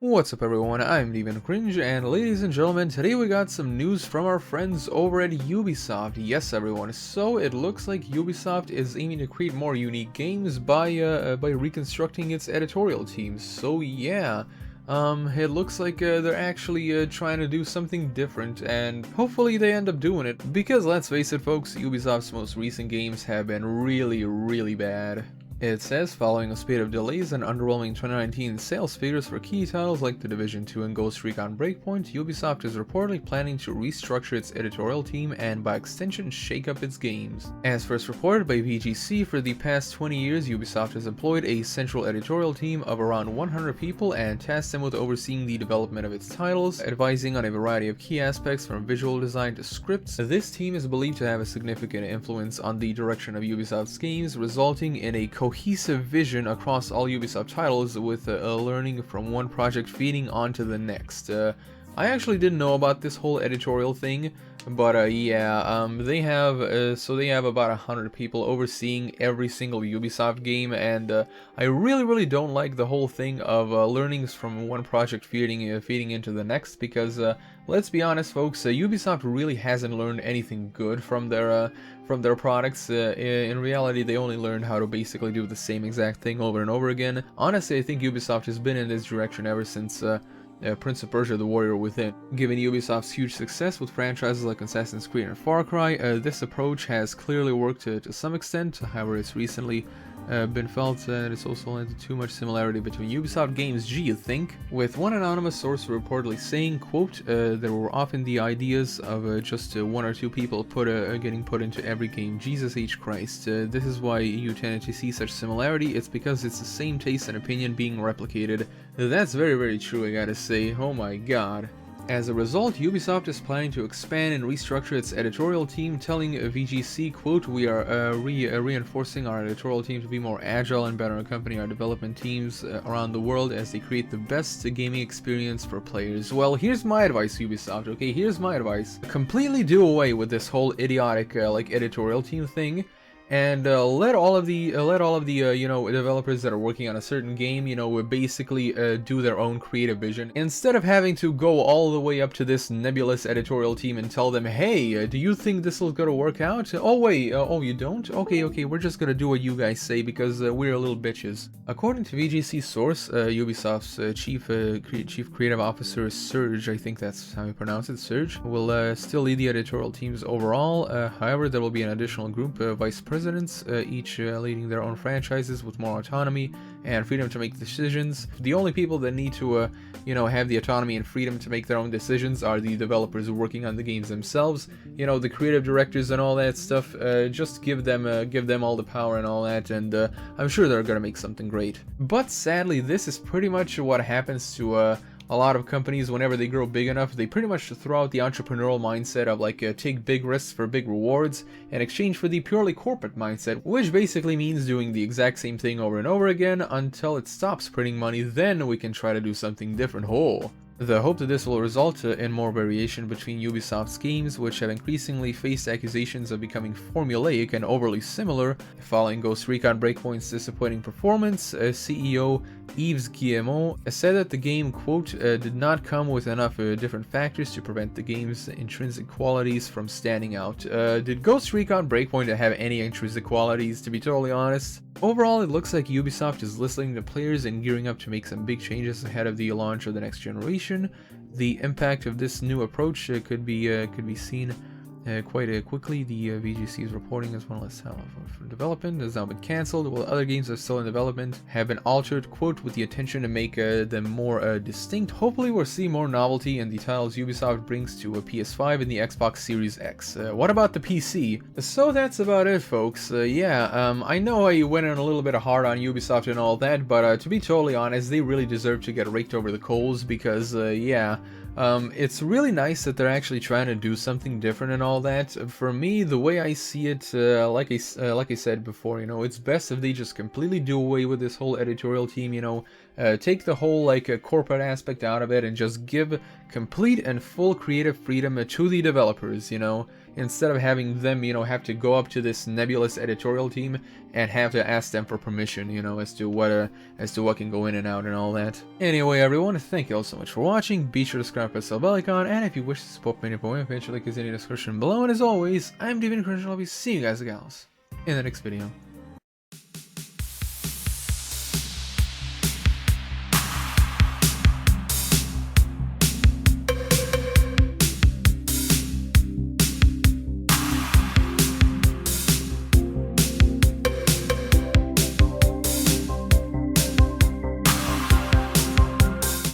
What's up everyone, I'm Demon Cringe, and ladies and gentlemen, today we got some news from our friends over at Ubisoft. Yes everyone, so it looks like Ubisoft is aiming to create more unique games by reconstructing its editorial teams. So yeah, it looks like they're actually trying to do something different, and hopefully they end up doing it, because let's face it folks, Ubisoft's most recent games have been really bad. It says, following a spate of delays and underwhelming 2019 sales figures for key titles like The Division 2 and Ghost Recon Breakpoint, Ubisoft is reportedly planning to restructure its editorial team and, by extension, shake up its games. As first reported by VGC, for the past 20 years, Ubisoft has employed a central editorial team of around 100 people and tasked them with overseeing the development of its titles, advising on a variety of key aspects from visual design to scripts. This team is believed to have a significant influence on the direction of Ubisoft's games, resulting in a cohesive vision across all Ubisoft titles, with learning from one project feeding onto the next. I actually didn't know about this whole editorial thing, but they have about 100 people overseeing every single Ubisoft game, and I really don't like the whole thing of learnings from one project feeding into the next, because let's be honest folks, Ubisoft really hasn't learned anything good from their products. In reality, they only learned how to basically do the same exact thing over and over again. Honestly, I think Ubisoft has been in this direction ever since Prince of Persia: The Warrior Within. Given Ubisoft's huge success with franchises like Assassin's Creed and Far Cry, this approach has clearly worked to some extent. However, it's recently been felt that it's also led to too much similarity between Ubisoft games, gee, you think? With one anonymous source reportedly saying, quote, there were often the ideas of just one or two people getting put into every game. Jesus H. Christ. This is why you tend to see such similarity. It's because it's the same taste and opinion being replicated. That's very true, I gotta say. Oh my god. As a result, Ubisoft is planning to expand and restructure its editorial team, telling VGC, quote, we are reinforcing our editorial team to be more agile and better accompany our development teams around the world as they create the best gaming experience for players. Well, here's my advice, Ubisoft, okay? Here's my advice. Completely do away with this whole idiotic, like, editorial team thing, and let all of the developers that are working on a certain game, basically do their own creative vision, instead of having to go all the way up to this nebulous editorial team and tell them, hey, do you think this is gonna work out? Oh wait, oh you don't? Okay, we're just gonna do what you guys say because we're little bitches. According to VGC source, Ubisoft's chief creative officer Serge, I think that's how you pronounce it, Serge, will still lead the editorial teams overall. However, there will be an additional group, vice presidents, each leading their own franchises with more autonomy and freedom to make decisions. The only people that need to have the autonomy and freedom to make their own decisions are the developers working on the games themselves. The creative directors and all that stuff. Just give them all the power and all that, and I'm sure they're gonna make something great. But sadly, this is pretty much what happens to a lot of companies whenever they grow big enough. They pretty much throw out the entrepreneurial mindset of like take big risks for big rewards in exchange for the purely corporate mindset, which basically means doing the exact same thing over and over again until it stops printing money. Then we can try to do something different. Oh. The hope that this will result in more variation between Ubisoft's games, which have increasingly faced accusations of becoming formulaic and overly similar. Following Ghost Recon Breakpoint's disappointing performance, CEO Yves Guillemot said that the game, quote, did not come with enough different factors to prevent the game's intrinsic qualities from standing out. Did Ghost Recon Breakpoint have any intrinsic qualities, to be totally honest? Overall, it looks like Ubisoft is listening to players and gearing up to make some big changes ahead of the launch of the next generation. The impact of this new approach could be seen quite quickly. The VGC's reporting as well as how for development has now been cancelled, while other games are still in development have been altered, quote, with the intention to make them more distinct. Hopefully we'll see more novelty in the titles Ubisoft brings to a PS5 and the Xbox Series X. What about the PC? So that's about it, folks. I know I went in a little bit hard on Ubisoft and all that, but to be totally honest, they really deserve to get raked over the coals, because it's really nice that they're actually trying to do something different and all that. For me, the way I see it, like I said before, it's best if they just completely do away with this whole editorial team, take the whole like corporate aspect out of it and just give complete and full creative freedom to the developers, you know, instead of having them, you know, have to go up to this nebulous editorial team and have to ask them for permission, you know, as to what can go in and out and all that. Anyway, everyone, thank you all so much for watching. Be sure to subscribe, press the bell icon, and if you wish to support me, eventually link is in the description below. And as always, I'm David Cringe, and I'll be seeing you guys and gals in the next video.